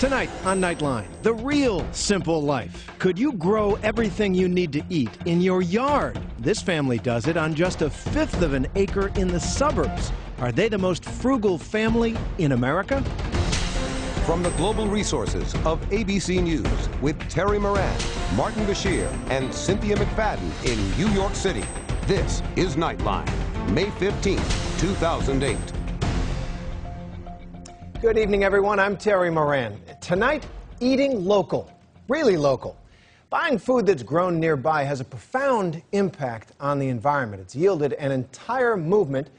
Tonight on Nightline, the real simple life. Could you grow everything you need to eat in your yard? This family does it on just 1/5 of an acre in the suburbs. Are they the most frugal family in America? From the global resources of ABC News with Terry Moran, Martin Bashir, and Cynthia McFadden in New York City, this is Nightline, May 15, 2008. Good evening, everyone. I'm Terry Moran. Tonight, eating local, really local. Buying food that's grown nearby has a profound impact on the environment. It's yielded an entire movement.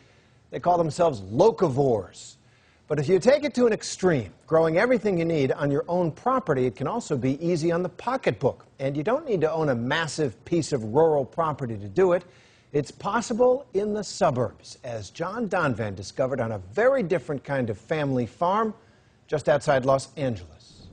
They call themselves locavores. But if you take it to an extreme, growing everything you need on your own property, it can also be easy on the pocketbook. And you don't need to own a massive piece of rural property to do it. It's possible in the suburbs, as John Donvan discovered on a very different kind of family farm just outside Los Angeles.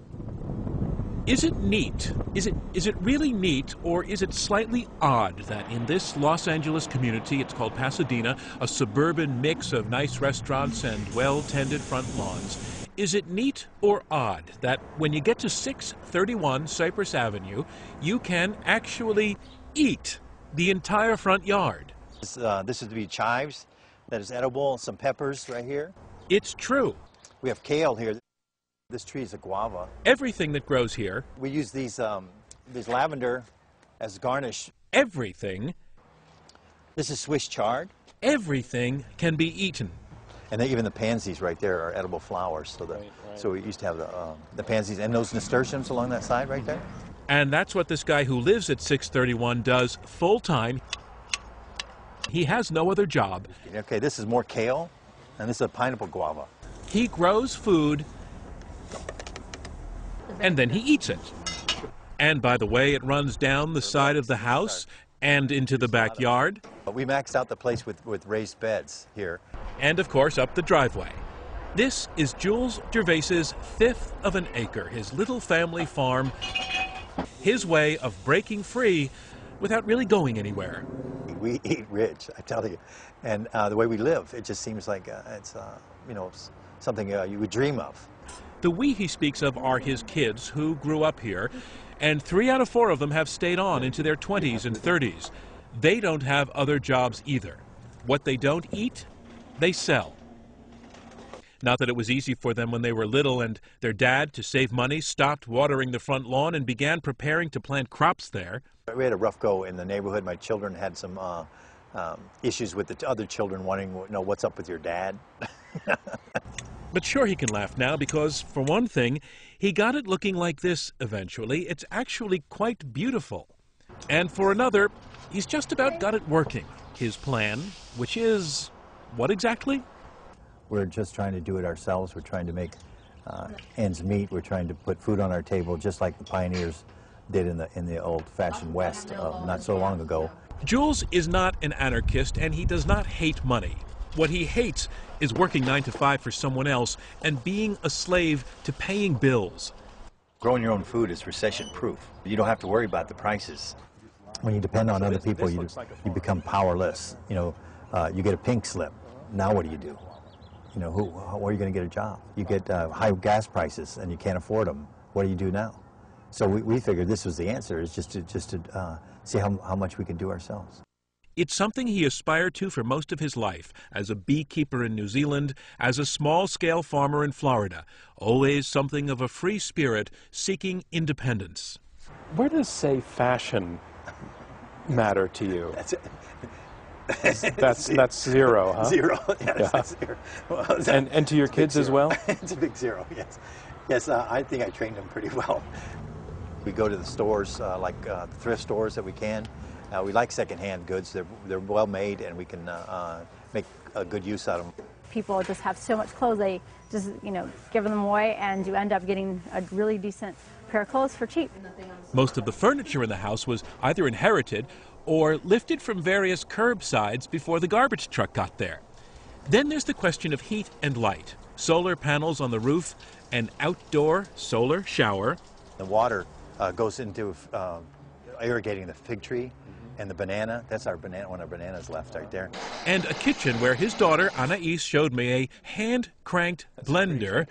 Is it neat? Is it really neat, or is it slightly odd that in this Los Angeles community, it's called Pasadena, a suburban mix of nice restaurants and well-tended front lawns, is it neat or odd that when you get to 631 Cypress Avenue, you can actually eat the entire front yard? This is to be chives that is edible, some peppers right here. It's true. We have kale here. This tree is a guava. Everything that grows here. We use these lavender as garnish. Everything. This is Swiss chard. Everything can be eaten. And then even the pansies right there are edible flowers. So so we used to have the pansies and those nasturtiums along that side right there. And that's what this guy who lives at 631 does full-time. He has no other job. Okay, this is more kale, and this is a pineapple guava. He grows food, and then he eats it. And by the way, it runs down the side of the house and into the backyard. We maxed out the place with raised beds here. And of course, up the driveway. This is Jules Gervais's 1/5 of an acre, his little family farm. His way of breaking free without really going anywhere. We eat rich, I tell you. And the way we live, it just seems like it's, you know, something you would dream of. The we he speaks of are his kids who grew up here, and 3 out of 4 of them have stayed on into their 20s and 30s. They don't have other jobs either. What they don't eat, they sell. Not that it was easy for them when they were little, and their dad, to save money, stopped watering the front lawn and began preparing to plant crops there. We had a rough go in the neighborhood. My children had some issues with the other children wanting to know what's up with your dad. But sure, he can laugh now because, for one thing, he got it looking like this eventually. It's actually quite beautiful. And for another, he's just about got it working. His plan, which is, what exactly? We're just trying to do it ourselves. We're trying to make ends meet. We're trying to put food on our table just like the pioneers did in the old-fashioned West not so long ago. Jules is not an anarchist, and he does not hate money. What he hates is working 9 to 5 for someone else and being a slave to paying bills. Growing your own food is recession-proof. You don't have to worry about the prices. When you depend on other people, you become powerless. You know, you get a pink slip. Now what do you do? You know, where are you going to get a job? You get high gas prices and you can't afford them. What do you do now? So we figured this was the answer, is just to see how much we can do ourselves. It's something he aspired to for most of his life, as a beekeeper in New Zealand, as a small-scale farmer in Florida, always something of a free spirit seeking independence. Where does, say, fashion matter to you? That's zero, huh? Zero, yes, Yeah. that's zero. Well, And to your kids as well? It's a big zero, yes. Yes, I think I trained them pretty well. We go to the stores, like the thrift stores that we can. We like secondhand goods. They're well made, and we can make a good use out of them. People just have so much clothes, they just, give them away, and you end up getting a really decent pair of clothes for cheap. Most of the furniture in the house was either inherited or lifted from various curbsides before the garbage truck got there. Then there's the question of heat and light. Solar panels on the roof, an outdoor solar shower. The water goes into irrigating the fig tree, And the banana, that's our banana, one of our bananas left right there. And a kitchen where his daughter, Anais, showed me a hand-cranked blender,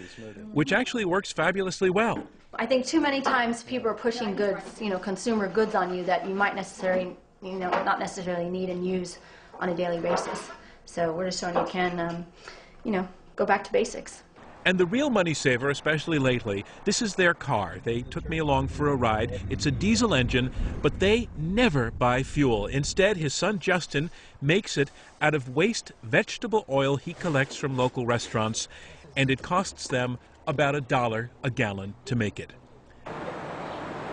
which actually works fabulously well. I think too many times people are pushing goods, consumer goods on you that you might necessarily, not necessarily need and use on a daily basis. So we're just showing you can, go back to basics. And the real money saver, especially lately, this is their car. They took me along for a ride. It's a diesel engine, but they never buy fuel. Instead, his son Justin makes it out of waste vegetable oil he collects from local restaurants, and it costs them about $1 a gallon to make it.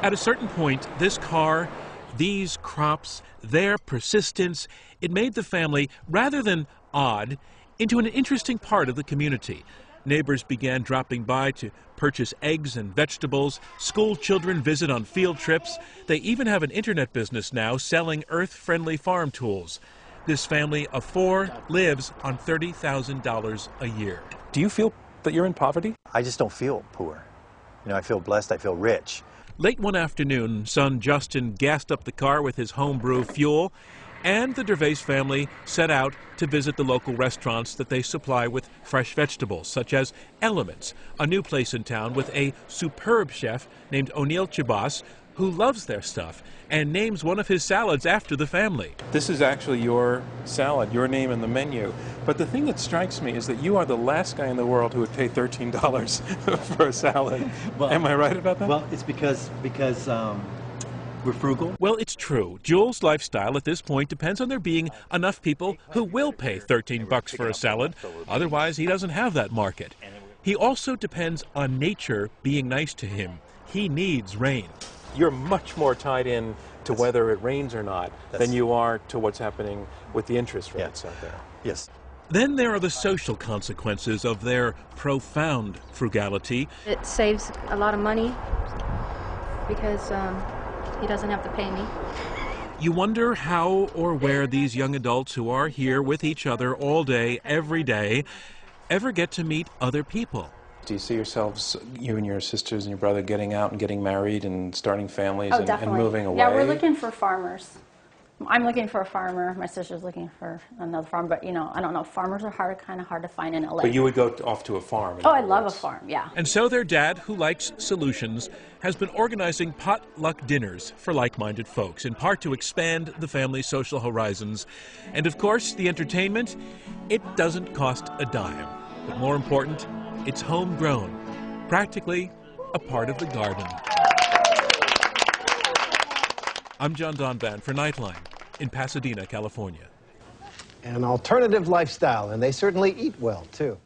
At a certain point, this car, these crops, their persistence, it made the family, rather than odd, into an interesting part of the community. Neighbors began dropping by to purchase eggs and vegetables. School children visit on field trips. They even have an internet business now selling earth-friendly farm tools. This family of 4 lives on $30,000 a year. Do you feel that you're in poverty? I just don't feel poor. I feel blessed, I feel rich. Late one afternoon, son Justin gassed up the car with his homebrew fuel, and the Gervais family set out to visit the local restaurants that they supply with fresh vegetables, such as Elements, a new place in town with a superb chef named O'Neill Chibas, who loves their stuff and names one of his salads after the family. This is actually your salad, your name in the menu. But the thing that strikes me is that you are the last guy in the world who would pay $13 for a salad. Well, am I right about that? Well, it's because we're frugal. Well, it's true. Jules' lifestyle at this point depends on there being enough people who will pay $13 for a salad. Otherwise, he doesn't have that market. He also depends on nature being nice to him. He needs rain. You're much more tied in to whether it rains or not than you are to what's happening with the interest rates out there. Yes. Then there are the social consequences of their profound frugality. It saves a lot of money because he doesn't have to pay me. You wonder how or where these young adults who are here with each other all day, every day, ever get to meet other people. Do you see yourselves, you and your sisters and your brother, getting out and getting married and starting families and moving away? Yeah, we're looking for farmers. I'm looking for a farmer. My sister's looking for another farm, but I don't know. Farmers are kind of hard to find in LA. But you would go off to a farm. Oh, I love a farm, yeah. And so their dad, who likes solutions, has been organizing potluck dinners for like-minded folks, in part to expand the family's social horizons. And of course, the entertainment, it doesn't cost a dime. But more important, it's homegrown, practically a part of the garden. I'm John Donvan for Nightline in Pasadena, California. An alternative lifestyle, and they certainly eat well, too.